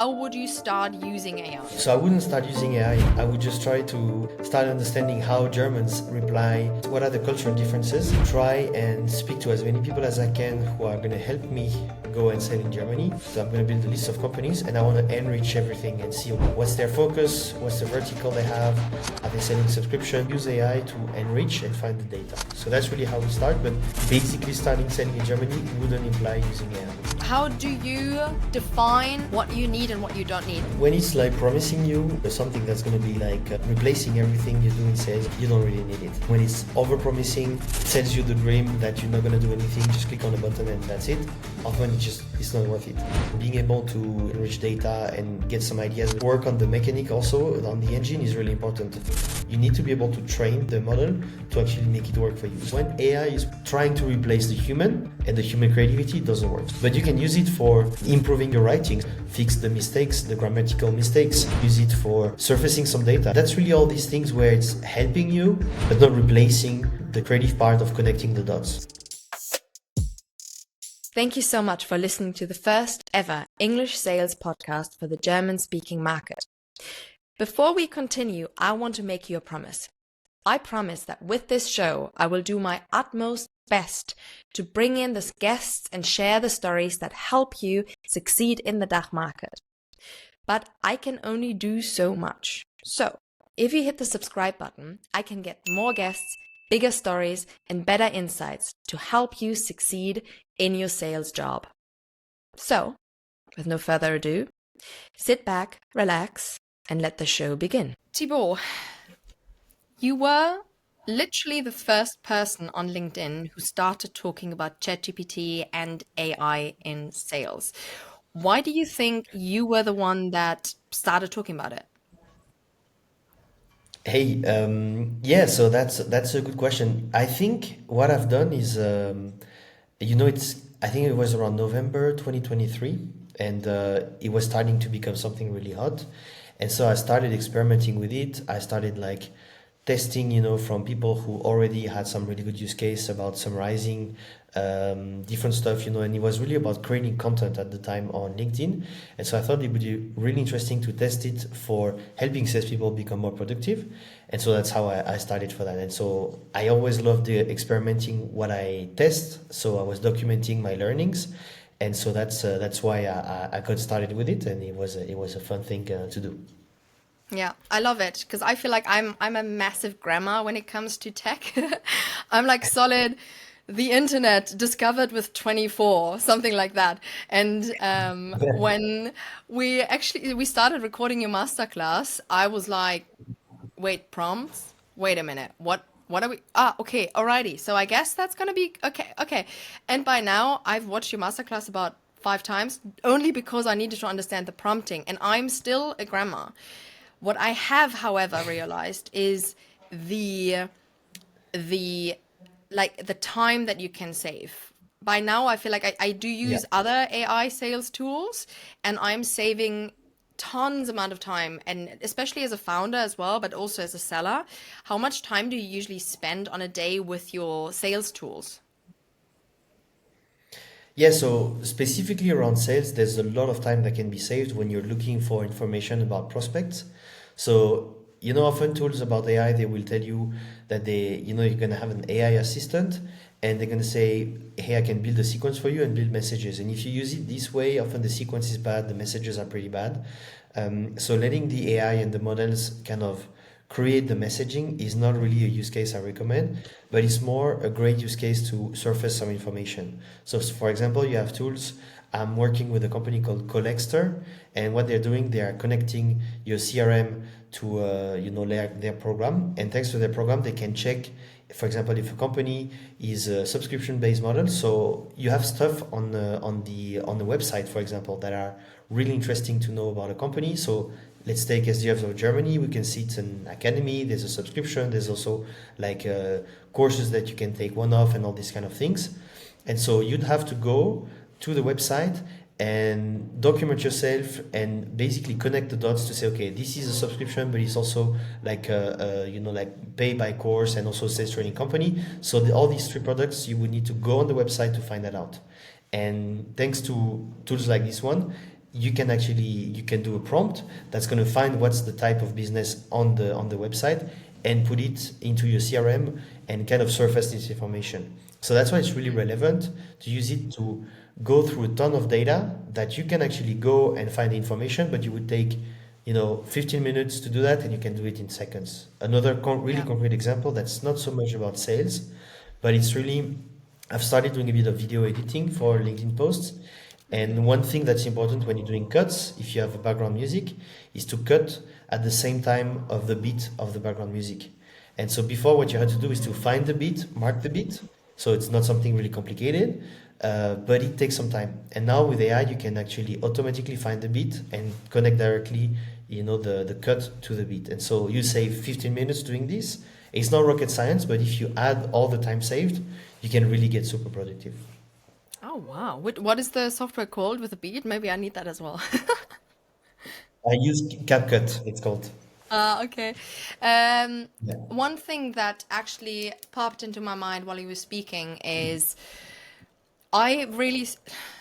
how would you start using AI? So I wouldn't start using AI. I would just try to start understanding how Germans reply, what are the cultural differences, try and speak to as many people as I can who are going to help me go and sell in Germany. So I'm going to build a list of companies and I want to enrich everything and see what's their focus, what's the vertical they have, are they selling subscription, use AI to enrich and find the data. So that's really how we start, but basically starting selling in Germany wouldn't imply using AI. How do you define what you need and what you don't need? When it's like promising you something that's going to be like replacing everything you do in sales, you don't really need it. When it's over-promising, sells you the dream that you're not going to do anything, just click on the button and that's it. Often it's not worth it. Being able to enrich data and get some ideas, work on the mechanic also, on the engine is really important. You need to be able to train the model to actually make it work for you. When AI is trying to replace the human and the human creativity, it doesn't work. But you can use it for improving your writing, fix the mistakes, the grammatical mistakes, use it for surfacing some data. That's really all these things where it's helping you, but not replacing the creative part of connecting the dots. Thank you so much for listening to the first ever English sales podcast for the German-speaking market. Before we continue, I want to make you a promise. I promise that with this show, I will do my utmost best to bring in the guests and share the stories that help you succeed in the DACH market. But I can only do so much. So, if you hit the subscribe button, I can get more guests, bigger stories, and better insights to help you succeed in your sales job. So, with no further ado, sit back, relax, and let the show begin. Thibaut, you were literally the first person on LinkedIn who started talking about ChatGPT and AI in sales. Why do you think you were the one that started talking about it? Hey, yeah, so that's a good question. I think what I've done is, I think it was around November 2023, and it was starting to become something really hot. And so I started experimenting with it. I started like testing, from people who already had some really good use case about summarizing different stuff, and it was really about creating content at the time on LinkedIn. And so I thought it would be really interesting to test it for helping salespeople become more productive. And so that's how I started for that. And so I always loved experimenting what I test. So I was documenting my learnings. And so that's why I got started with it, and it was a fun thing to do. Yeah, I love it because I feel like I'm a massive grandma when it comes to tech. I'm like solid the internet discovered with 24, something like that. And when we started recording your masterclass, I was like, wait, prompts? Wait a minute. What are we? Okay, alrighty. So I guess that's gonna be okay, okay. And by now I've watched your masterclass about 5 times, only because I needed to understand the prompting, and I'm still a grandma. What I have, however, realized is the the the time that you can save. By now, I feel like I do Yeah. use other AI sales tools, and I'm saving tons amount of time, and especially as a founder as well, but also as a seller. How much time do you usually spend on a day with your sales tools? Yeah, so specifically around sales, there's a lot of time that can be saved when you're looking for information about prospects. So, often tools about AI, they will tell you that you're going to have an AI assistant and they're going to say, hey, I can build a sequence for you and build messages. And if you use it this way, often the sequence is bad, the messages are pretty bad. So letting the AI and the models kind of create the messaging is not really a use case I recommend, but it's more a great use case to surface some information. So for example, you have tools. I'm working with a company called Collexter, and what they're doing, they are connecting your CRM to their program, and thanks to their program, they can check, for example, if a company is a subscription-based model. So you have stuff on the website, for example, that are really interesting to know about a company. So let's take SDFs of Germany. We can see it's an academy. There's a subscription. There's also like courses that you can take one-off and all these kind of things. And so you'd have to go to the website and document yourself and basically connect the dots to say, okay, this is a subscription, but it's also like like pay by course and also sales training company. So all these three products, you would need to go on the website to find that out. And thanks to tools like this one, you can do a prompt that's going to find what's the type of business on the website and put it into your CRM and kind of surface this information. So that's why it's really relevant to use it to go through a ton of data that you can actually go and find the information, but you would take 15 minutes to do that, and you can do it in seconds. Another really Yeah. concrete example that's not so much about sales, but it's really, I've started doing a bit of video editing for LinkedIn posts. And one thing that's important when you're doing cuts, if you have a background music, is to cut at the same time of the beat of the background music. And so before, what you had to do is to find the beat, mark the beat. So it's not something really complicated, but it takes some time. And now with AI, you can actually automatically find the beat and connect directly, the cut to the beat. And so you save 15 minutes doing this. It's not rocket science, but if you add all the time saved, you can really get super productive. Oh, wow. What is the software called with a beat? Maybe I need that as well. I use CapCut, it's called. Okay. Um, Yeah. One thing that actually popped into my mind while you were speaking is I really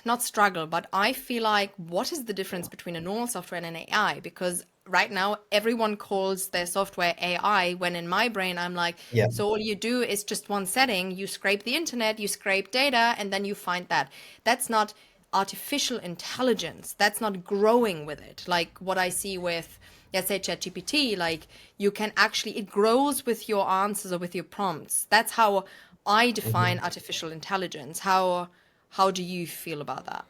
not struggle, but I feel like what is the difference between a normal software and an AI? Because right now everyone calls their software AI, when in my brain I'm like, Yeah. so all you do is just one setting, you scrape the internet, you scrape data, and then you find that. That's not artificial intelligence. That's not growing with it. Like what I see with, let's say, ChatGPT, like you can actually, it grows with your answers or with your prompts. That's how I define artificial intelligence. How do you feel about that?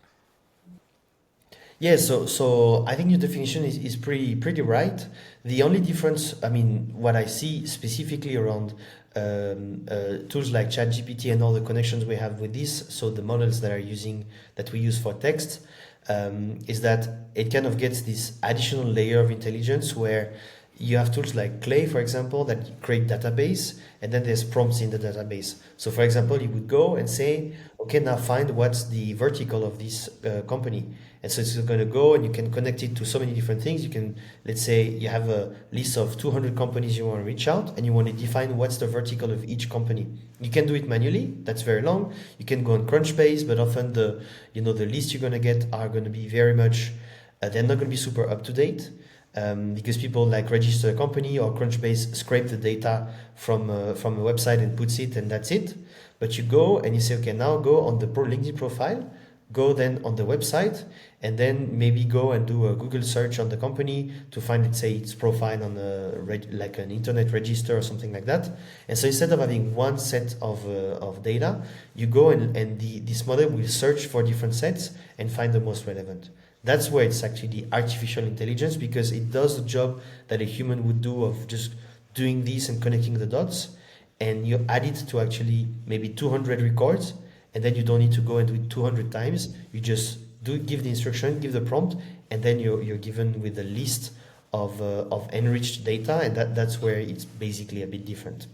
Yeah, so I think your definition is pretty right. The only difference, I mean, what I see specifically around tools like ChatGPT and all the connections we have with this, so the models that we use for text, is that it kind of gets this additional layer of intelligence where you have tools like Clay, for example, that create database, and then there's prompts in the database. So, for example, you would go and say, okay, now find what's the vertical of this company. And so it's going to go and you can connect it to so many different things. You can, let's say, you have a list of 200 companies you want to reach out and you want to define what's the vertical of each company. You can do it manually. That's very long. You can go on Crunchbase, but often the list you're going to get are going to be very much, they're not going to be super up to date. Because people like register a company or Crunchbase scrape the data from a website and puts it, and that's it. But you go and you say, okay, now go on the LinkedIn profile, go then on the website, and then maybe go and do a Google search on the company to find it, say its profile on like an internet register or something like that. And so instead of having one set of data, you go and this model will search for different sets and find the most relevant. That's where it's actually artificial intelligence, because it does the job that a human would do of just doing this and connecting the dots, and you add it to actually maybe 200 records, and then you don't need to go and do it 200 times. You just give the instruction, give the prompt, and then you're given with a list of enriched data, and that's where it's basically a bit different.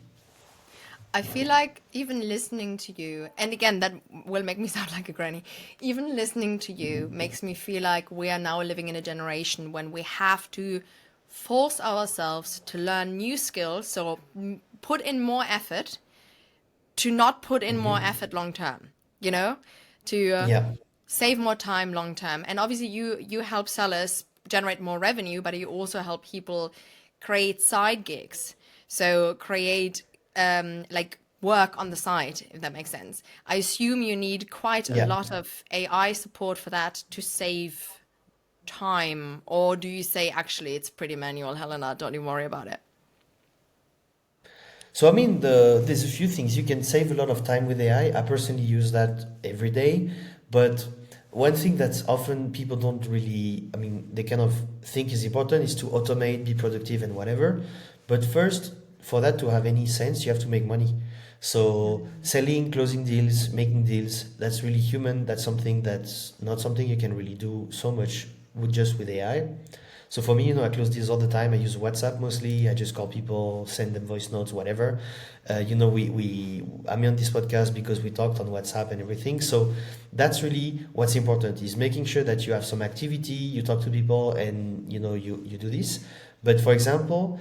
I feel like even listening to you, and again, that will make me sound like a granny, even listening to you makes me feel like we are now living in a generation when we have to force ourselves to learn new skills, so put in more effort to not put in more Hmm. effort long term, you know, to Yeah. save more time long term. And obviously, you help sellers generate more revenue, but you also help people create side gigs. So create like work on the side, if that makes sense. I assume you need quite a Yeah. lot of AI support for that to save time, or do you say actually it's pretty manual, Helena? Don't even worry about it. So I mean, there's a few things you can save a lot of time with AI. I personally use that every day, but one thing that's often people don't really, I mean, they kind of think is important is to automate, be productive, and whatever. But first, for that to have any sense, you have to make money. So selling, closing deals, making deals, that's really human. That's something that's not something you can really do so much with just with AI. So for me, I close deals all the time. I use WhatsApp mostly. I just call people, send them voice notes, whatever. I'm on this podcast because we talked on WhatsApp and everything. So that's really what's important, is making sure that you have some activity, you talk to people, and you do this. But for example,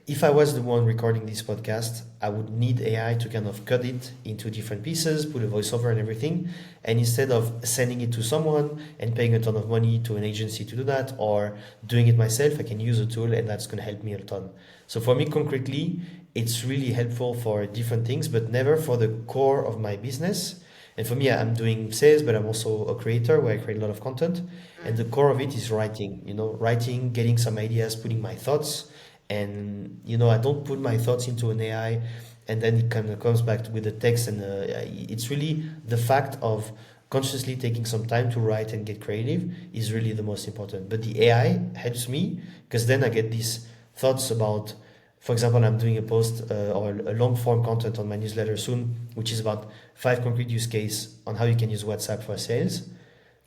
If I was the one recording this podcast, I would need AI to kind of cut it into different pieces, put a voiceover and everything. And instead of sending it to someone and paying a ton of money to an agency to do that, or doing it myself, I can use a tool and that's going to help me a ton. So for me, concretely, it's really helpful for different things, but never for the core of my business. And for me, I'm doing sales, but I'm also a creator where I create a lot of content. And the core of it is writing, writing, getting some ideas, putting my thoughts. And, I don't put my thoughts into an AI and then it kind of comes back with the text. And it's really the fact of consciously taking some time to write and get creative is really the most important. But the AI helps me because then I get these thoughts about, for example, I'm doing a post or a long form content on my newsletter soon, which is about 5 concrete use cases on how you can use WhatsApp for sales.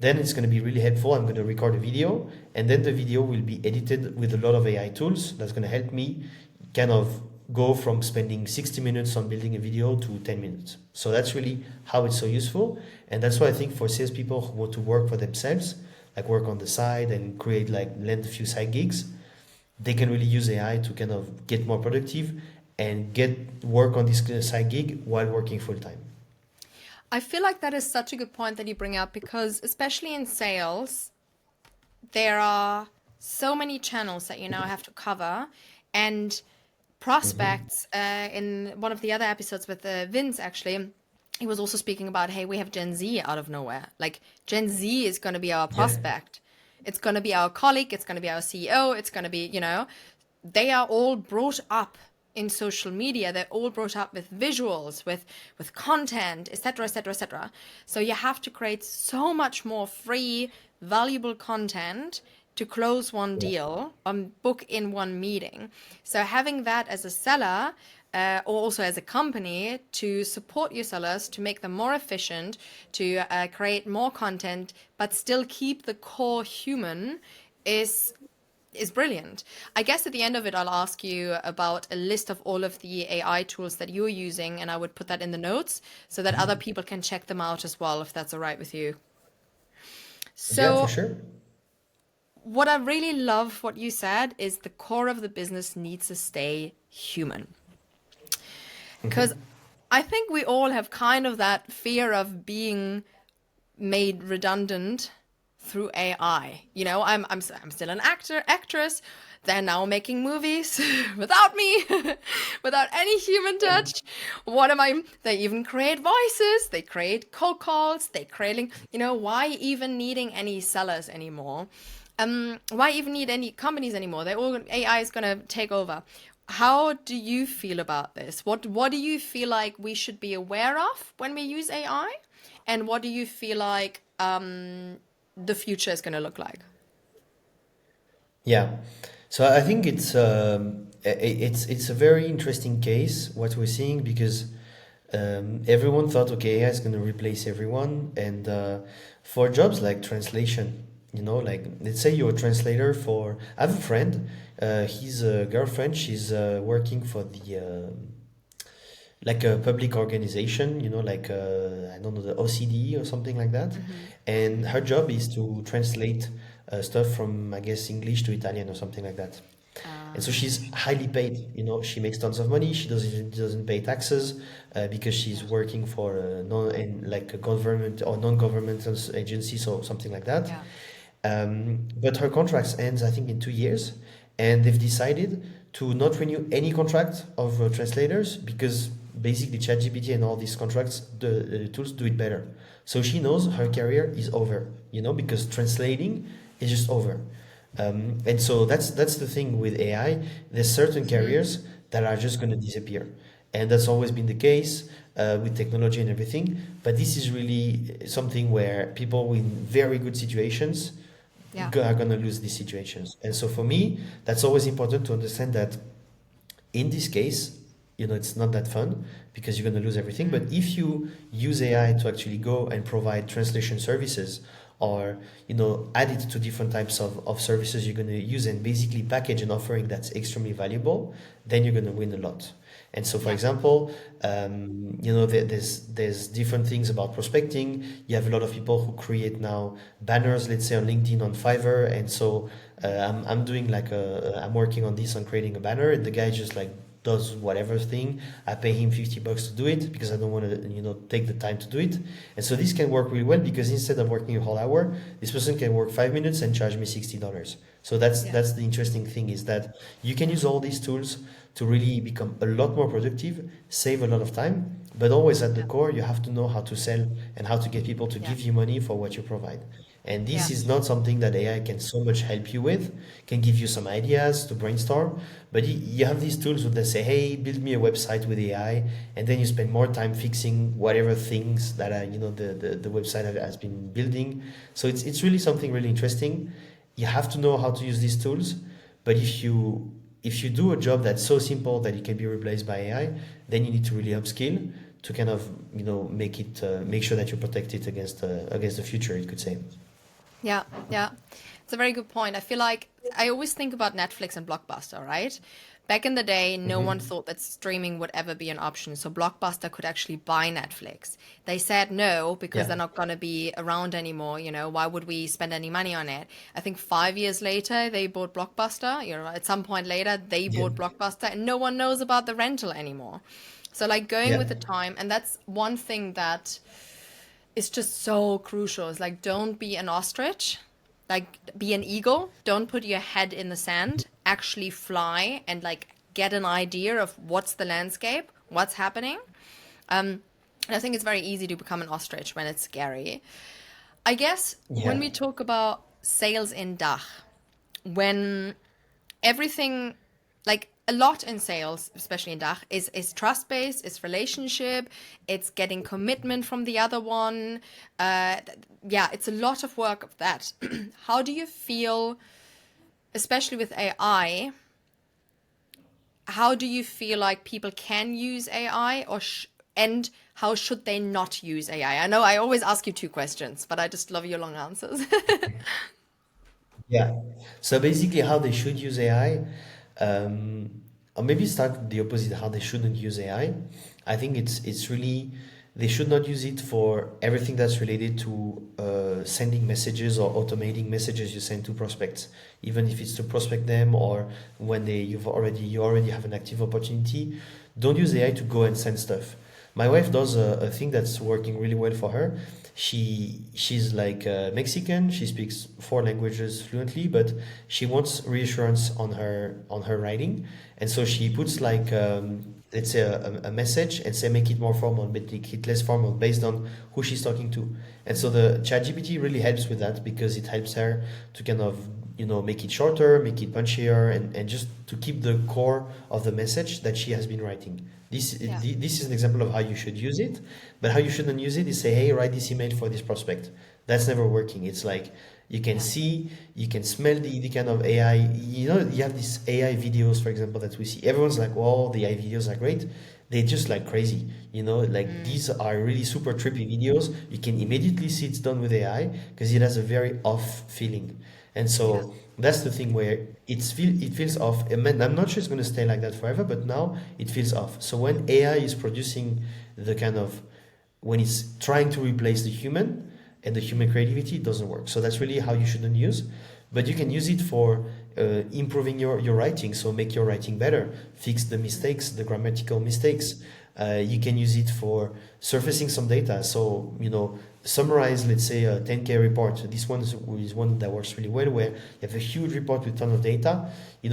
Then it's going to be really helpful. I'm going to record a video and then the video will be edited with a lot of AI tools. That's going to help me kind of go from spending 60 minutes on building a video to 10 minutes. So that's really how it's so useful. And that's why I think for salespeople who want to work for themselves, like work on the side and create land a few side gigs, they can really use AI to kind of get more productive and get work on this side gig while working full time. I feel like that is such a good point that you bring up because especially in sales, there are so many channels that you now have to cover, and prospects in one of the other episodes with Vince, actually, he was also speaking about, hey, we have Gen Z out of nowhere. Like Gen Z is going to be our prospect. It's going to be our colleague. It's going to be our CEO. It's going to be, they are all brought up in social media. They're all brought up with visuals, with content, etc., etc., etc. So you have to create so much more free, valuable content to close one deal, book in one meeting. So having that as a seller, or also as a company, to support your sellers, to make them more efficient, to create more content, but still keep the core human is brilliant. I guess at the end of it, I'll ask you about a list of all of the AI tools that you're using, and I would put that in the notes so that other people can check them out as well, if that's all right with you. So, yeah, for sure. What I really love what you said is the core of the business needs to stay human. Because I think we all have kind of that fear of being made redundant through AI. I'm still an actress. They're now making movies without me, without any human touch. They even create voices, they create cold calls, they creating, why even needing any sellers anymore? Why even need any companies anymore? AI is going to take over. How do you feel about this? What do you feel like we should be aware of when we use AI? And what do you feel like the future is going to look like? Yeah, so I think it's a very interesting case what we're seeing because everyone thought, okay, AI is going to replace everyone, and for jobs like translation, like let's say you're a translator for. I have a friend, his girlfriend, she's working for the like a public organization, like I don't know, the OCD or something like that, and her job is to translate stuff from, I guess, English to Italian or something like that. And so she's highly paid. She makes tons of money. She doesn't pay taxes because she's working for like a government or non-governmental agency, so something like that. But her contract ends, I think, in 2 years, and they've decided to not renew any contract of translators because basically ChatGPT and all these contracts, the tools do it better. So she knows her career is over, because translating is just over. And so that's the thing with AI. There's certain careers that are just going to disappear, and that's always been the case with technology and everything. But this is really something where people in very good situations are going to lose these situations. And so for me, that's always important to understand that in this case, it's not that fun because you're going to lose everything. But if you use AI to actually go and provide translation services, or add it to different types of services you're going to use, and basically package an offering that's extremely valuable, then you're going to win a lot. And so, for Yeah. example, there's different things about prospecting. You have a lot of people who create now banners, let's say on LinkedIn, on Fiverr, and so I'm doing like I'm working on this on creating a banner, and the guy just like does whatever thing. I pay him $50 to do it because I don't want to, take the time to do it. And so this can work really well because instead of working a whole hour, this person can work 5 minutes and charge me $60. So that's Yeah. that's the interesting thing is that you can use all these tools to really become a lot more productive, save a lot of time, but always at the Yeah. core, you have to know how to sell and how to get people to Yeah. give you money for what you provide. And Yeah. this is not something that AI can so much help you with, can give you some ideas to brainstorm, but you have these tools where they say, hey, build me a website with AI, and then you spend more time fixing whatever things that the website has been building. So it's really something really interesting. You have to know how to use these tools, but if you do a job that's so simple that it can be replaced by AI, then you need to really upskill to kind of make sure that you protect it against the future, you could say. Yeah, yeah. It's a very good point. I feel like I always think about Netflix and Blockbuster, right? Back in the day, no one Hmm. thought that streaming would ever be an option. So Blockbuster could actually buy Netflix. They said no because Yeah. they're not going to be around anymore. Why would we spend any money on it? I think 5 years later, they bought Blockbuster. At some point later, they Yeah. bought Blockbuster and no one knows about the rental anymore. So, like, going Yeah. with the time, and that's one thing that is just so crucial. It's like, don't be an ostrich, like, be an eagle. Don't put your head in the sand. Actually fly and, like, get an idea of what's the landscape, what's happening. And I think it's very easy to become an ostrich when it's scary. I guess when Yeah. we talk about sales in DACH, when everything, like a lot in sales, especially in DACH, is trust based, it's relationship, it's getting commitment from the other one. Yeah, it's a lot of work of that. How do you feel, especially with AI? How do you feel like people can use AI, and how should they not use AI? I know I always ask you two questions, but I just love your long answers. Yeah. So basically, how they should use AI, or maybe start the opposite, how they shouldn't use AI. I think it's really they should not use it for everything that's related to sending messages or automating messages you send to prospects, even if it's to prospect them or when you already have an active opportunity. Don't use AI to go and send stuff. My wife does a thing that's working really well for her. She's like Mexican. She speaks four languages fluently, but she wants reassurance on her writing, and so she puts like let's say a message and say make it more formal, make it less formal based on who she's talking to. And so the ChatGPT really helps with that because it helps her to kind of make it shorter, make it punchier, and just to keep the core of the message that she has been writing. Yeah. This is an example of how you should use it, but how you shouldn't use it is say, hey, write this email for this prospect. That's never working. It's like you can Yeah. see, you can smell the kind of AI. You have these AI videos, for example, that we see. Everyone's like, "Well, the AI videos are great." They're just like crazy. Like Mm, these are really super trippy videos. You can immediately see it's done with AI because it has a very off feeling. And yeah. so that's the thing where it feels off. I'm not sure it's going to stay like that forever, but now it feels off. So when AI is producing the kind of when it's trying to replace the human and the human creativity, it doesn't work. So that's really how you shouldn't use. But you can use it for improving your writing, so make your writing better, fix the mistakes, the grammatical mistakes. You can use it for surfacing some data. So, summarize, let's say, a 10K report. This one is one that works really well, where you have a huge report with a ton of data.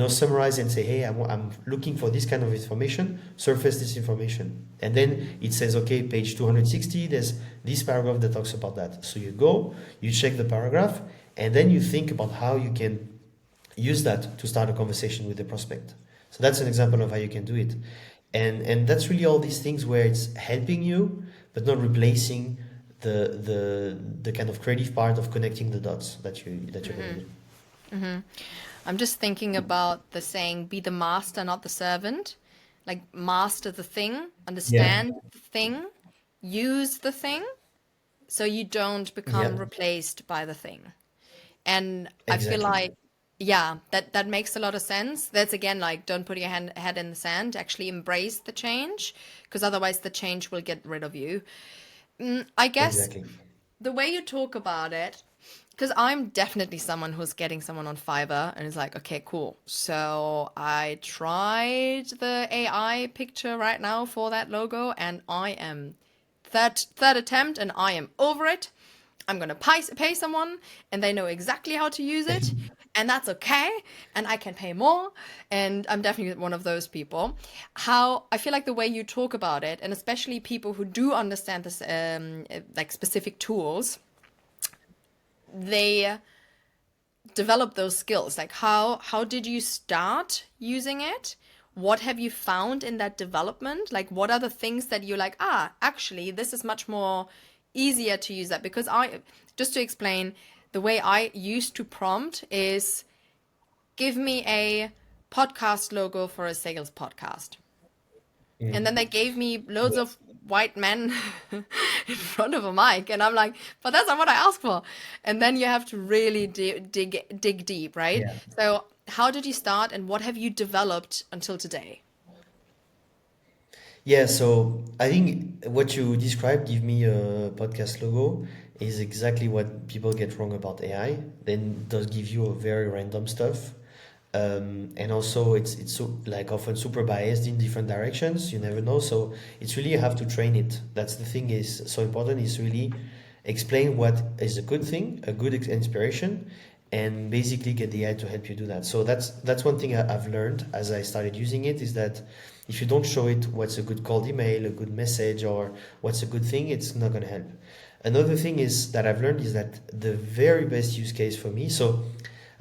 Summarize and say, hey, I'm looking for this kind of information, surface this information. And then it says, okay, page 260, there's this paragraph that talks about that. So you go, you check the paragraph, and then you think about how you can use that to start a conversation with the prospect. So that's an example of how you can do it. And that's really all these things where it's helping you, but not replacing the kind of creative part of connecting the dots that you're gonna do. I'm just thinking about the saying, be the master, not the servant. Like, master the thing, Yeah, understand the thing, use the thing, so you don't yeah, become replaced by the thing. And I feel like exactly. Yeah, that makes a lot of sense. That's again like don't put your head in the sand. Actually embrace the change, because otherwise the change will get rid of you. I guess Exactly. the way you talk about it, because I'm definitely someone who's getting someone on Fiverr and is like, okay, cool. So I tried the AI picture right now for that logo, and I am third attempt, and I am over it. I'm gonna pay someone, and they know exactly how to use it, and that's okay. And I can pay more, and I'm definitely one of those people. How I feel like the way you talk about it, and especially people who do understand this, like specific tools, they develop those skills. Like how did you start using it? What have you found in that development? Like what are the things that you're like, actually this is much more easier to use that? Because I just to explain, the way I used to prompt is give me a podcast logo for a sales podcast. And then they gave me loads Yeah. of white men in front of a mic, and I'm like, but that's not what I asked for. And then you have to really dig deep, right? Yeah. So, how did you start, and what have you developed until today? Yeah, so I think what you described, give me a podcast logo, is exactly what people get wrong about AI. Then it does give you a very random stuff. And also it's so like often super biased in different directions. You never know. So it's really you have to train it. That's the thing is so important is really explain what is a good thing, a good inspiration, and basically get the AI to help you do that. So that's one thing I've learned as I started using it is that if you don't show it what's a good cold email, a good message, or what's a good thing, it's not going to help. Another thing is that I've learned is that the very best use case for me. So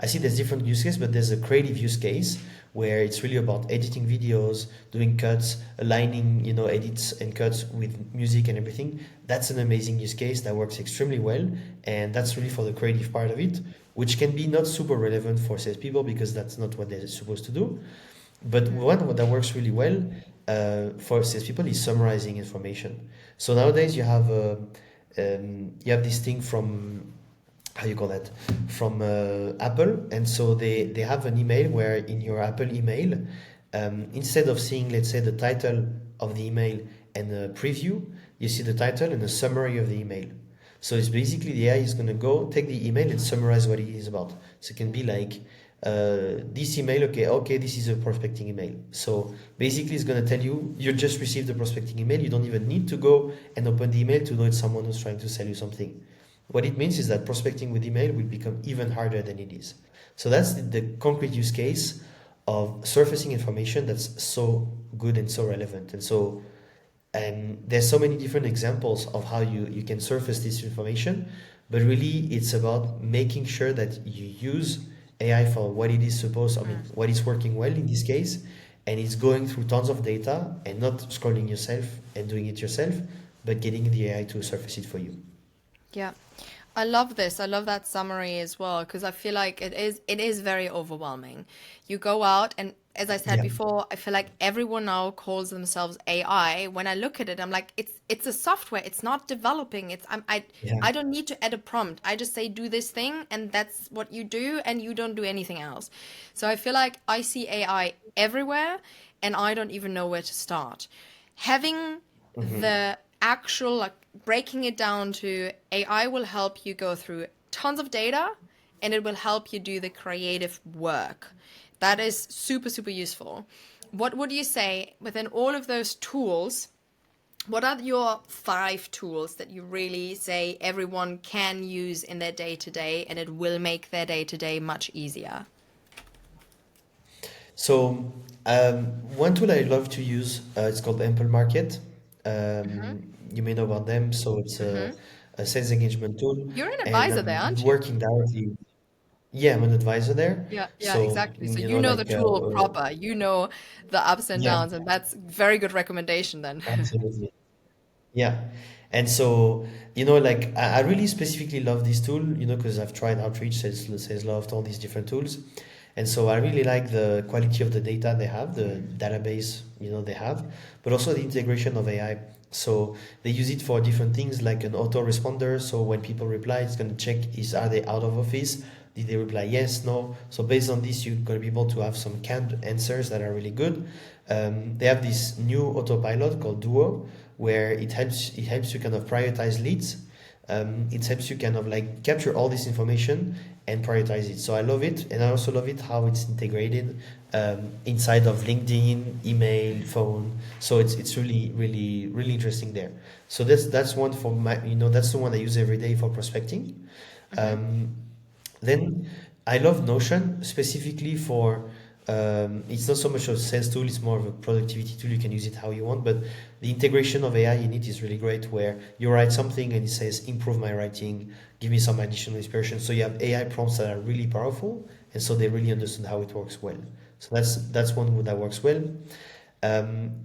I see there's different use cases, but there's a creative use case where it's really about editing videos, doing cuts, aligning, edits and cuts with music and everything. That's an amazing use case that works extremely well, and that's really for the creative part of it, which can be not super relevant for salespeople because that's not what they're supposed to do. But one that works really well for salespeople is summarizing information. So nowadays you have this thing from how you call that from Apple, and so they have an email where in your Apple email, instead of seeing let's say the title of the email and a preview, you see the title and a summary of the email. So it's basically the AI is going to go take the email and summarize what it is about. So it can be like this email, okay, this is a prospecting email. So basically, it's going to tell you you just received the prospecting email. You don't even need to go and open the email to know it's someone who's trying to sell you something. What it means is that prospecting with email will become even harder than it is. So that's the concrete use case of surfacing information that's so good and so relevant. And so there's so many different examples of how you can surface this information, but really it's about making sure that you use AI for what it is supposed, I mean, what is working well in this case, and it's going through tons of data and not scrolling yourself and doing it yourself, but getting the AI to surface it for you. Yeah. I love this. I love that summary as well because I feel like it is very overwhelming. You go out and as I said Yeah, before, I feel like everyone now calls themselves AI. When I look at it, I'm like, it's a software. It's not developing. yeah, I don't need to add a prompt. I just say do this thing and that's what you do and you don't do anything else. So I feel like I see AI everywhere and I don't even know where to start. Having the actual like breaking it down to AI will help you go through tons of data and it will help you do the creative work. That is super, super useful. What would you say within all of those tools? What are your 5 tools that you really say everyone can use in their day to day and it will make their day to day much easier? So one tool I love to use, it's called Ample Market. You may know about them. So it's a sales engagement tool, You're an and advisor there, I'm aren't you? working directly. Yeah, I'm an advisor there. Yeah, yeah, So exactly. So you know the tool proper. You know the ups and yeah, downs, and that's very good recommendation then. absolutely. Yeah. And so, like I really specifically love this tool, because I've tried Outreach, Sales Loft, all these different tools. And so I really like the quality of the data they have, the database, they have, but also the integration of AI. So they use it for different things like an autoresponder. So when people reply, it's going to check are they out of office Did they reply yes, no? So based on this, you're going to be able to have some canned answers that are really good. They have this new autopilot called Duo, where it helps you kind of prioritize leads. It helps you kind of like capture all this information and prioritize it. So I love it, and I also love it how it's integrated inside of LinkedIn, email, phone. So it's really really really interesting there. So that's one for my, that's the one I use every day for prospecting. Mm-hmm. Um, then I love Notion specifically for, it's not so much a sales tool, it's more of a productivity tool. You can use it how you want, but the integration of AI in it is really great, where you write something and it says, improve my writing, give me some additional inspiration. So you have AI prompts that are really powerful, and so they really understand how it works well. So that's one that works well.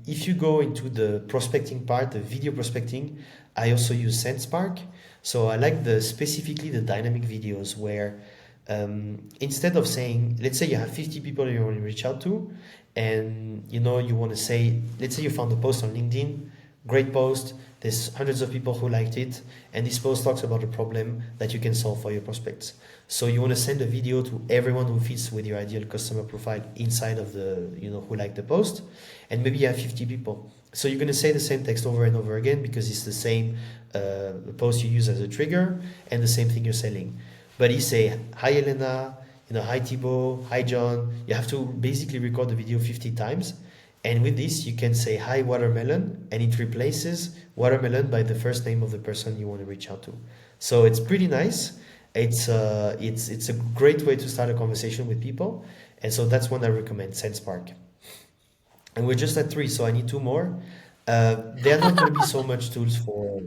If you go into the prospecting part, the video prospecting, I also use SendSpark. So I like specifically the dynamic videos where, instead of saying, let's say you have 50 people you want to reach out to, and you want to say, let's say you found a post on LinkedIn, great post, there's hundreds of people who liked it, and this post talks about a problem that you can solve for your prospects. So you want to send a video to everyone who fits with your ideal customer profile inside of the, who liked the post, and maybe you have 50 people. So you're going to say the same text over and over again because it's the same post you use as a trigger and the same thing you're selling. But you say, hi Elena, hi Thibaut, hi John. You have to basically record the video 50 times. And with this, you can say, hi watermelon, and it replaces watermelon by the first name of the person you want to reach out to. So it's pretty nice. It's a great way to start a conversation with people. And so that's one I recommend, SendSpark. And we're just at three, so I need two more. There are not going to be so much tools for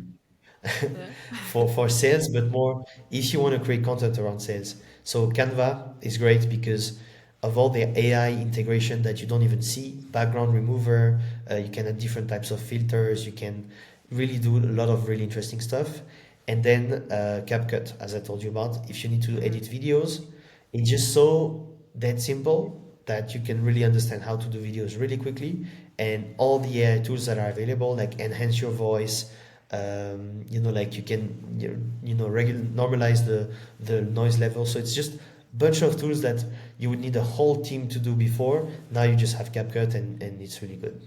Yeah. for sales, but more if you want to create content around sales. So Canva is great because of all the AI integration that you don't even see, background remover, you can add different types of filters, you can really do a lot of really interesting stuff. And then CapCut, as I told you about, if you need to Mm-hmm. edit videos, it's just so that simple that you can really understand how to do videos really quickly, and all the AI tools that are available, like enhance your voice, like you can normalize the noise level. So it's just a bunch of tools that you would need a whole team to do before. Now you just have CapCut, and it's really good.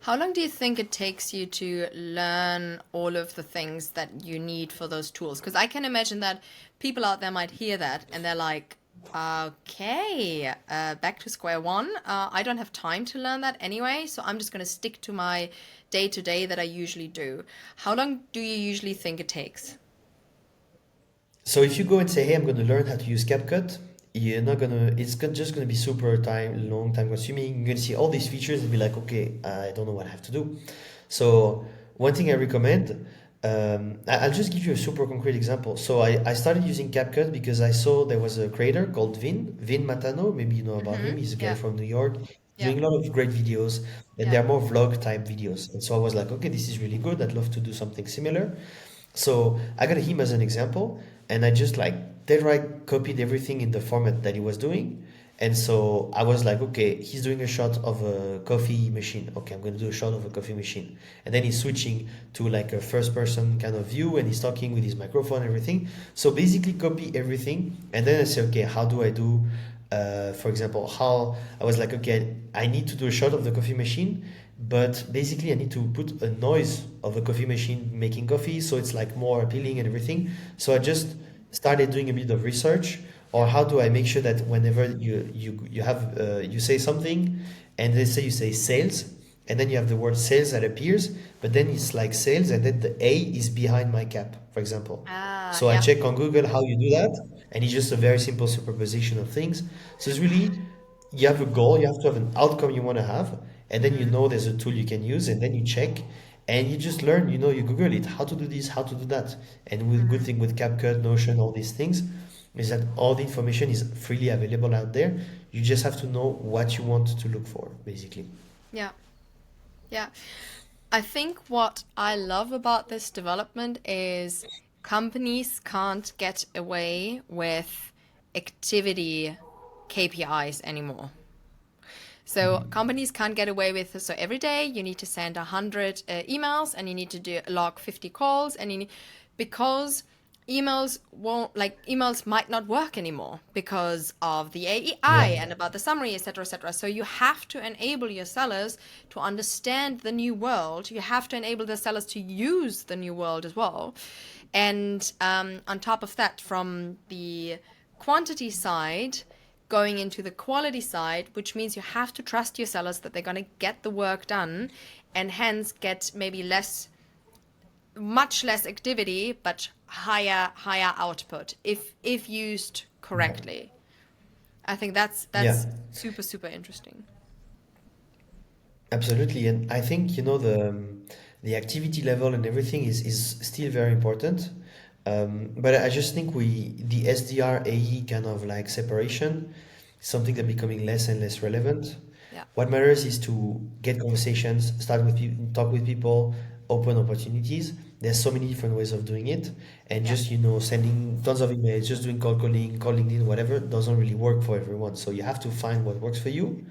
How long do you think it takes you to learn all of the things that you need for those tools? Because I can imagine that people out there might hear that and they're like, okay, back to square one. I don't have time to learn that anyway, so I'm just going to stick to my day to day that I usually do. How long do you usually think it takes? So if you go and say, "Hey, I'm going to learn how to use CapCut," you're not gonna. Just going to be super long time consuming. You're going to see all these features and be like, "Okay, I don't know what I have to do." So one thing I recommend, I'll just give you a super concrete example. So I started using CapCut because I saw there was a creator called Vin Matano. Maybe you know about him. Mm-hmm. He's a guy Yeah, from New York. He's yeah, doing a lot of great videos, and yeah. they're more vlog type videos. And so I was like, okay, this is really good. I'd love to do something similar. So I got him as an example, and I just like dead right copied everything in the format that he was doing. And so I was like, okay, he's doing a shot of a coffee machine. Okay, I'm going to do a shot of a coffee machine. And then he's switching to like a first person kind of view, and he's talking with his microphone and everything. So basically copy everything. And then I say, okay, how do I do, for example, how I was like, okay, I need to do a shot of the coffee machine, but basically I need to put a noise of a coffee machine making coffee so it's like more appealing and everything. So I just started doing a bit of research, or Yeah. how do I make sure that whenever you have you say something, and let's say you say sales, and then you have the word sales that appears, but then it's like sales and then the A is behind my cap, for example. So I Yeah. check on Google how you do that, and it's just a very simple superposition of things. So it's really, you have a goal, you have to have an outcome you want to have, and then Mm-hmm. there's a tool you can use, and then you check, and you just learn, you Google it, how to do this, how to do that. And with good Mm-hmm. thing with CapCut, Notion, all these things, is that all the information is freely available out there. You just have to know what you want to look for, basically. Yeah. Yeah. I think what I love about this development is companies can't get away with activity KPIs anymore. So companies can't get away with, so every day you need to send 100 emails and you need to log 50 calls, and because emails might not work anymore because of the AI Yeah. and about the summary, etc., etc. So you have to enable your sellers to understand the new world. You have to enable the sellers to use the new world as well. And on top of that, from the quantity side going into the quality side, which means you have to trust your sellers that they're going to get the work done, and hence get maybe much less activity, but higher output if used correctly. I think Yeah. that's super super interesting. Absolutely, and I think the activity level and everything is still very important. But I just think the SDR AE kind of like separation, is something that becoming less and less relevant. Yeah. What matters is to get conversations, start with people, talk with people, open opportunities. There's so many different ways of doing it, and Yeah. just sending tons of emails, just doing cold calling, call LinkedIn, whatever doesn't really work for everyone. So you have to find what works for you.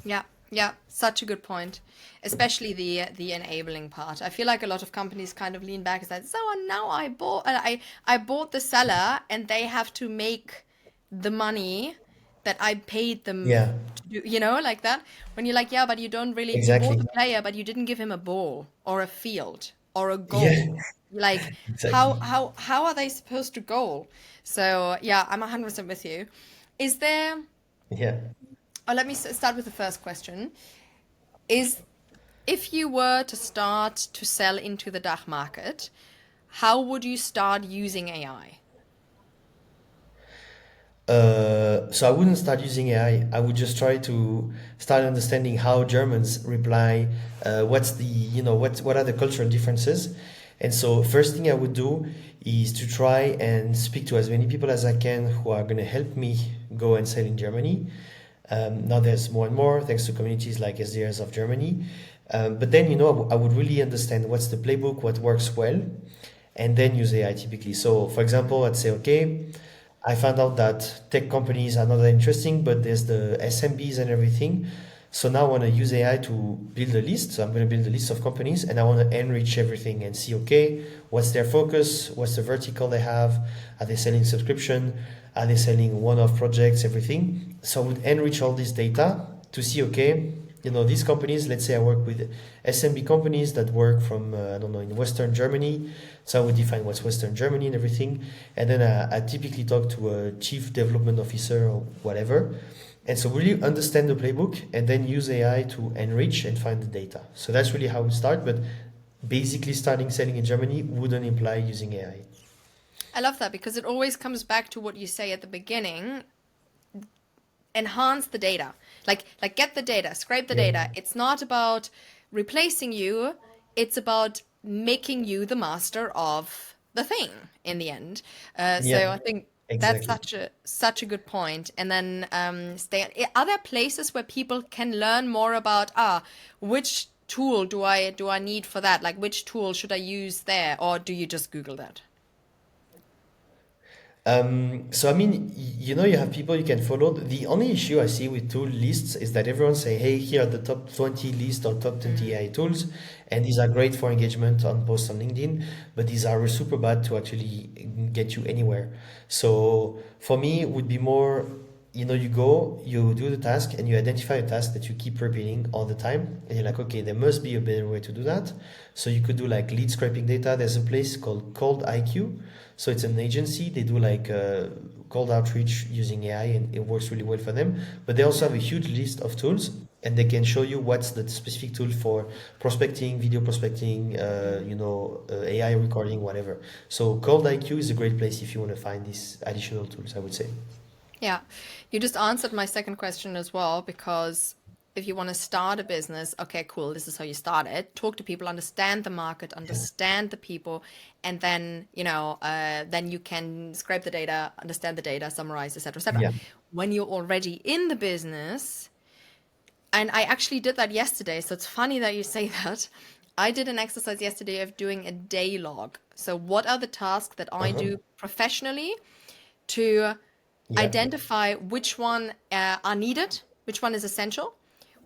Yeah, yeah, such a good point. Especially the enabling part. I feel like a lot of companies kind of lean back and say, "So now I bought the seller, and they have to make the money that I paid them Yeah, to do." Like that. When you're like, "Yeah, but you bought exactly. the player, but you didn't give him a ball or a field or a Yeah, goal." Like, how exactly. how how are they supposed to goal? So yeah, I'm 100% with you. Is there? Yeah. Oh, let me start with the first question. Is If you were to start to sell into the DACH market, how would you start using AI? So I wouldn't start using AI. I would just try to start understanding how Germans reply. What's what are the cultural differences? And so first thing I would do is to try and speak to as many people as I can who are going to help me go and sell in Germany. Now there's more and more thanks to communities like SDRs of Germany. But then I would really understand what's the playbook, what works well, and then use AI typically. So for example, I'd say, okay, I found out that tech companies are not that interesting, but there's the SMBs and everything. So now I want to use AI to build a list. So I'm going to build a list of companies and I want to enrich everything and see, okay, what's their focus? What's the vertical they have? Are they selling subscription? Are they selling one-off projects, everything? So I would enrich all this data to see, okay, these companies, let's say I work with SMB companies that work from, I don't know, in Western Germany. So I would define what's Western Germany and everything. And then I typically talk to a chief development officer or whatever. And so really understand the playbook and then use AI to enrich and find the data. So that's really how we start. But basically starting selling in Germany wouldn't imply using AI. I love that because it always comes back to what you say at the beginning. Enhance the data. Like get the data, scrape the Yeah. data. It's not about replacing you, it's about making you the master of the thing in the end. So Yeah, I think that's exactly. such a good point. And then are there places where people can learn more about which tool do I need for that? Like which tool should I use there, or do you just Google that? So I mean, you have people you can follow. The only issue I see with tool lists is that everyone say, "Hey, here are the top 20 list or top 20 Mm. AI tools," and these are great for engagement on posts on LinkedIn, but these are super bad to actually get you anywhere. So for me, it would be more, you go, you do the task, and you identify a task that you keep repeating all the time, and you're like, okay, there must be a better way to do that. So you could do like lead scraping data. There's a place called Cold IQ. So it's an agency. They do like cold outreach using AI, and it works really well for them. But they also have a huge list of tools, and they can show you what's the specific tool for prospecting, video prospecting, AI recording, whatever. So Cold IQ is a great place if you want to find these additional tools, I would say. Yeah, you just answered my second question as well, because if you want to start a business, okay, cool, this is how you start it. Talk to people, understand the market, Yeah. understand the people, and then, then you can scrape the data, understand the data, summarize, etc., etc. Yeah. When you're already in the business, and I actually did that yesterday, so it's funny that you say that. I did an exercise yesterday of doing a day log. So what are the tasks that I Uh-huh. do professionally to Yeah. identify which one are needed, which one is essential,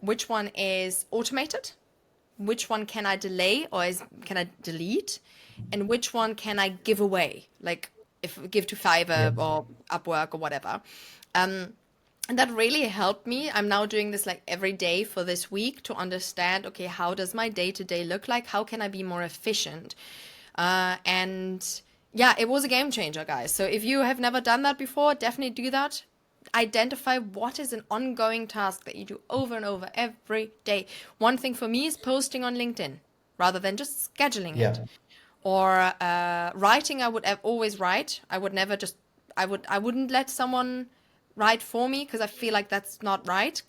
which one is automated, which one can I delay or can I delete, and which one can I give away? Like, give to Fiverr Yeah. or Upwork or whatever. And that really helped me. I'm now doing this like every day for this week to understand, okay, how does my day to day look like? How can I be more efficient? And yeah, it was a game changer, guys. So if you have never done that before, definitely do that. Identify what is an ongoing task that you do over and over every day. One thing for me is posting on LinkedIn rather than just scheduling Yeah. it. Or writing, I would always write. I would never just, I wouldn't let someone write for me because I feel like that's not right.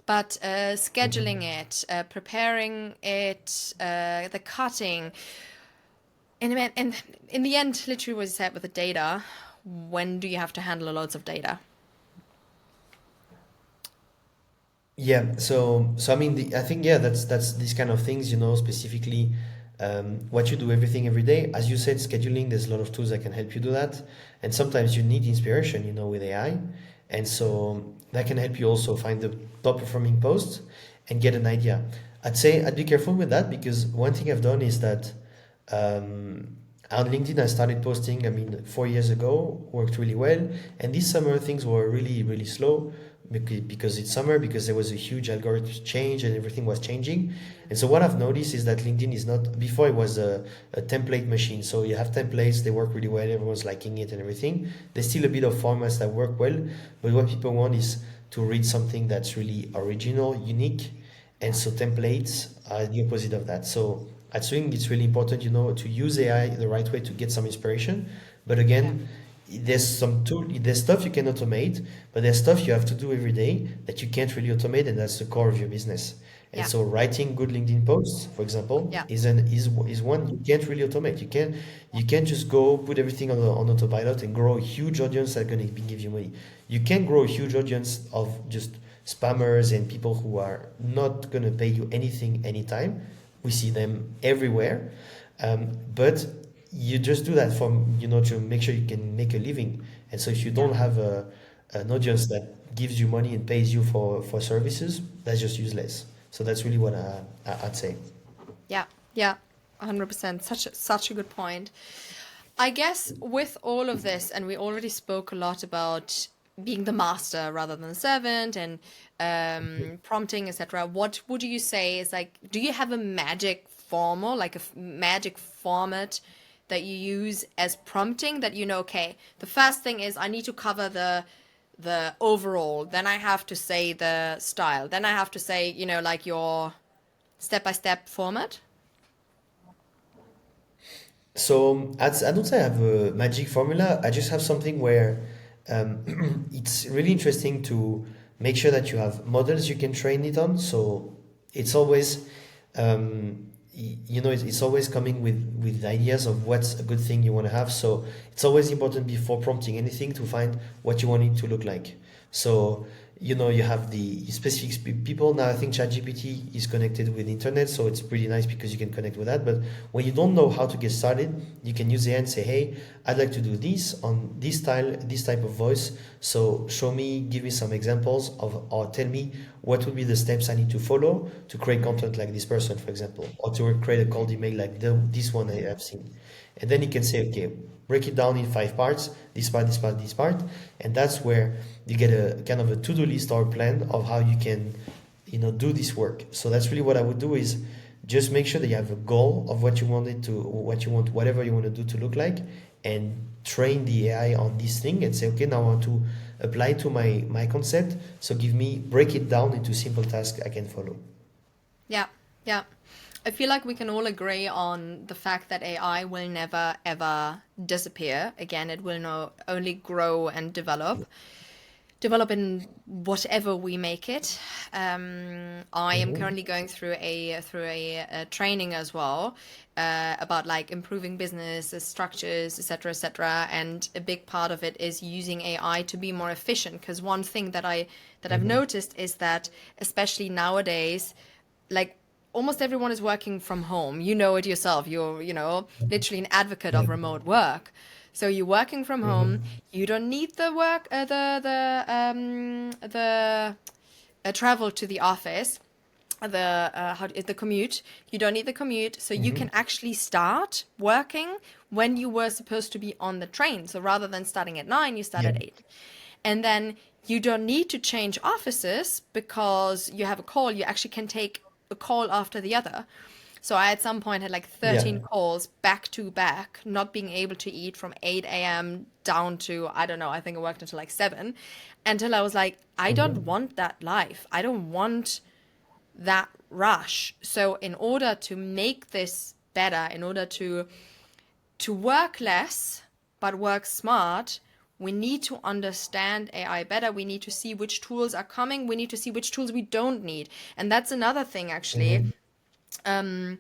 But scheduling Mhm. it, preparing it, the cutting, and in the end, literally what you said with the data, when do you have to handle loads of data? Yeah, so I mean, I think yeah, that's these kind of things, specifically what you do everything every day. As you said, scheduling. There's a lot of tools that can help you do that, and sometimes you need inspiration, with AI, and so that can help you also find the top performing posts and get an idea. I'd say I'd be careful with that because one thing I've done is that on LinkedIn I started posting. I mean, 4 years ago worked really well, and this summer things were really really slow because it's summer, because there was a huge algorithm change and everything was changing. And so what I've noticed is that LinkedIn is not, before it was a template machine. So you have templates, they work really well, everyone's liking it and everything. There's still a bit of formats that work well, but what people want is to read something that's really original, unique. And Yeah, so templates are the opposite of that. So I think it's really important, to use AI the right way to get some inspiration. But yeah, again, there's stuff you can automate, but there's stuff you have to do every day that you can't really automate, and that's the core of your business. And yeah, so writing good LinkedIn posts, for example, yeah, is one you can't really automate. You can't just go put everything on autopilot and grow a huge audience that's going to give you money. You can grow a huge audience of just spammers and people who are not going to pay you anything anytime. We see them everywhere. But you just do that from, to make sure you can make a living. And so if you yeah, don't have an audience that gives you money and pays you for services, that's just useless. So that's really what I'd say. yeah, yeah, 100%. Such a good point. I guess with all of this, and we already spoke a lot about being the master rather than the servant and prompting, etc. What would you say is like, do you have a magic formula, like a magic format that you use as prompting that okay, the first thing is I need to cover the overall, then I have to say the style, then I have to say, like your step-by-step format? So I don't say I have a magic formula. I just have something where it's really interesting to make sure that you have models you can train it on. So it's always, it's always coming with ideas of what's a good thing you want to have. So it's always important before prompting anything to find what you want it to look like. So you have the specific people. Now I think ChatGPT is connected with internet, so it's pretty nice because you can connect with that. But when you don't know how to get started, you can use AI and say, hey, I'd like to do this on this style, this type of voice. So show me, give me some examples of, or tell me what would be the steps I need to follow to create content like this person, for example, or to create a cold email like this one I have seen. And then you can say, okay, break it down in 5 parts, this part, this part, this part. And that's where you get a kind of a to-do list or plan of how you can, do this work. So that's really what I would do, is just make sure that you have a goal of what you want it to, what you want, whatever you want to do to look like, and train the AI on this thing and say, okay, now I want to apply to my concept. So break it down into simple tasks I can follow. Yeah, yeah. I feel like we can all agree on the fact that AI will never ever disappear. Again, it will only grow and develop in whatever we make it. I am Mhm. currently going through a training as well about like improving business structures, etc., etc. And a big part of it is using AI to be more efficient. Because one thing that I've Mhm. noticed is that especially nowadays, like almost everyone is working from home. You know it yourself. You're, literally an advocate Yeah. of remote work. So you're working from home. Mhm. You don't need the work, the travel to the office. the commute. You don't need the commute, so you can actually start working when you were supposed to be on the train. So rather than starting at 9, you start Yeah. at 8. And then you don't need to change offices because you have a call. You actually can take a call after the other. So I at some point had like 13 Yeah. calls back to back, not being able to eat from 8 a.m. down to, I don't know, I think I worked until like 7, until I was like, I don't hmm want that life. I don't want that rush. So in order to make this better, in order to work less but work smart, we need to understand AI better. We need to see which tools are coming. We need to see which tools we don't need. And that's another thing actually. hmm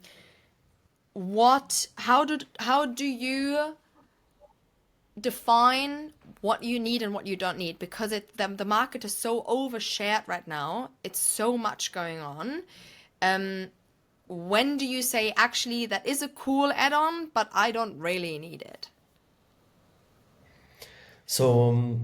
How do you define what you need and what you don't need? Because the market is so overshared right now. It's so much going on. When do you say, actually, that is a cool add-on, but I don't really need it? So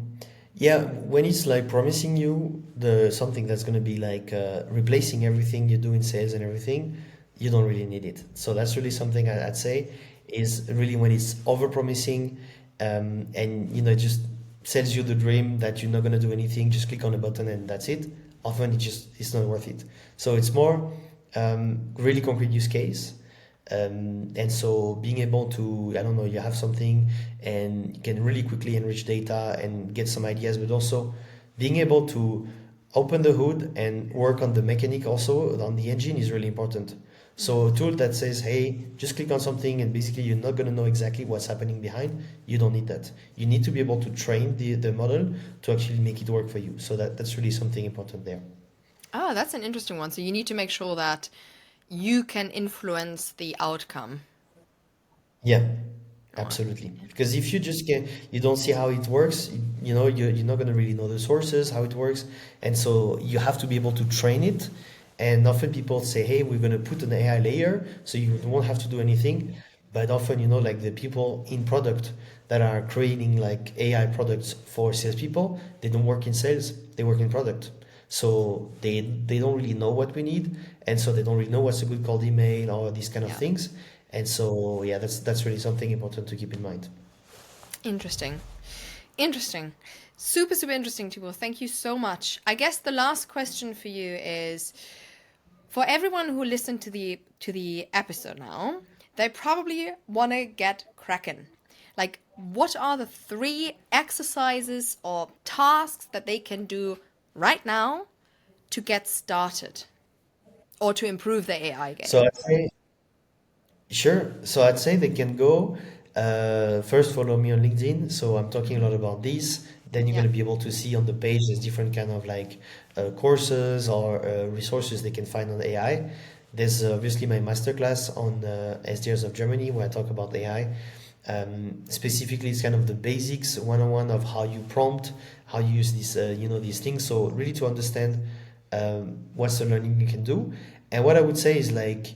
yeah, when it's like promising you the something that's going to be like replacing everything you do in sales and everything, you don't really need it. So that's really something I'd say is really when it's over promising, and it just sells you the dream that you're not going to do anything, just click on a button and that's it. Often it's not worth it. So it's more really concrete use case. And so being able to, I don't know, you have something and you can really quickly enrich data and get some ideas, but also being able to open the hood and work on the mechanic also on the engine is really important. So a tool that says, hey, just click on something and basically you're not going to know exactly what's happening behind, you don't need that. You need to be able to train the model to actually make it work for you. So that's really something important there. Oh, that's an interesting one. So you need to make sure that you can influence the outcome. Yeah, All right. absolutely. Because if you just can, you don't see how it works, you're not going to really know the sources, how it works. And so you have to be able to train it. And often people say, hey, we're going to put an AI layer so you won't have to do anything. But often, like the people in product that are creating like AI products for salespeople, they don't work in sales, they work in product. So they don't really know what we need. And so they don't really know what's a good cold email or these kind of Yeah. things. And so, yeah, that's really something important to keep in mind. Interesting. Interesting. Super, super interesting, Thibaut. Thank you so much. I guess the last question for you is, for everyone who listened to the episode now, they probably want to get cracking. Like, what are the 3 exercises or tasks that they can do right now to get started or to improve their AI So game? I'd say, sure. So I'd say they can go first follow me on LinkedIn. So I'm talking a lot about this. Then you're Yeah. going to be able to see on the page there's different kind of like courses or resources they can find on AI. There's obviously my masterclass on SDRs of Germany where I talk about AI. Specifically, it's kind of the basics 101 of how you prompt, how you use these things. So really to understand what's the learning you can do. And what I would say is like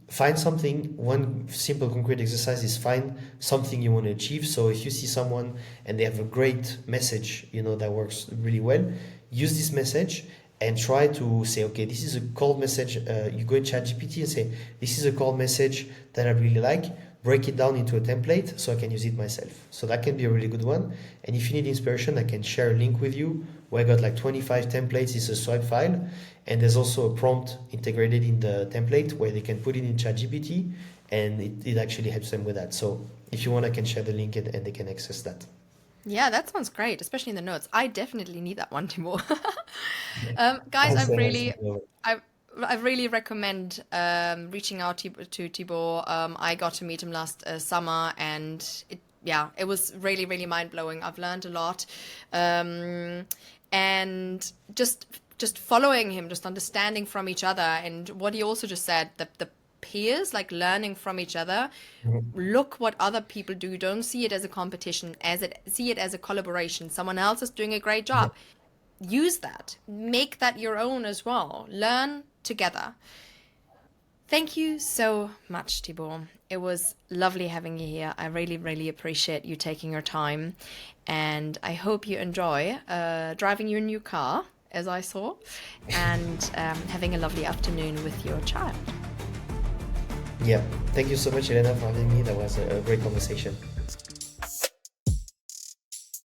find something. One simple concrete exercise is find something you want to achieve. So if you see someone and they have a great message, that works really well, use this message and try to say, okay, this is a cold message. You go in ChatGPT and say, this is a cold message that I really like. Break it down into a template so I can use it myself. So that can be a really good one. And if you need inspiration, I can share a link with you where I got like 25 templates. It's a swipe file. And there's also a prompt integrated in the template where they can put it in ChatGPT and it actually helps them with that. So if you want, I can share the link and they can access that. Yeah, that sounds great, especially in the notes. I definitely need that one, Timo. Guys, Awesome. I really recommend reaching out to Thibaut. I got to meet him last summer, and it was really, really mind blowing. I've learned a lot, and just following him, just understanding from each other, and what he also just said, the peers, like learning from each other. Mhm. Look what other people do. Don't see it as a competition, see it as a collaboration. Someone else is doing a great Yeah. job. Use that. Make that your own as well. Learn together. Thank you so much, Thibaut. It was lovely having you here. I really, really appreciate you taking your time. And I hope you enjoy driving your new car as I saw, and having a lovely afternoon with your child. Yeah, thank you so much, Elena, for having me. That was a great conversation.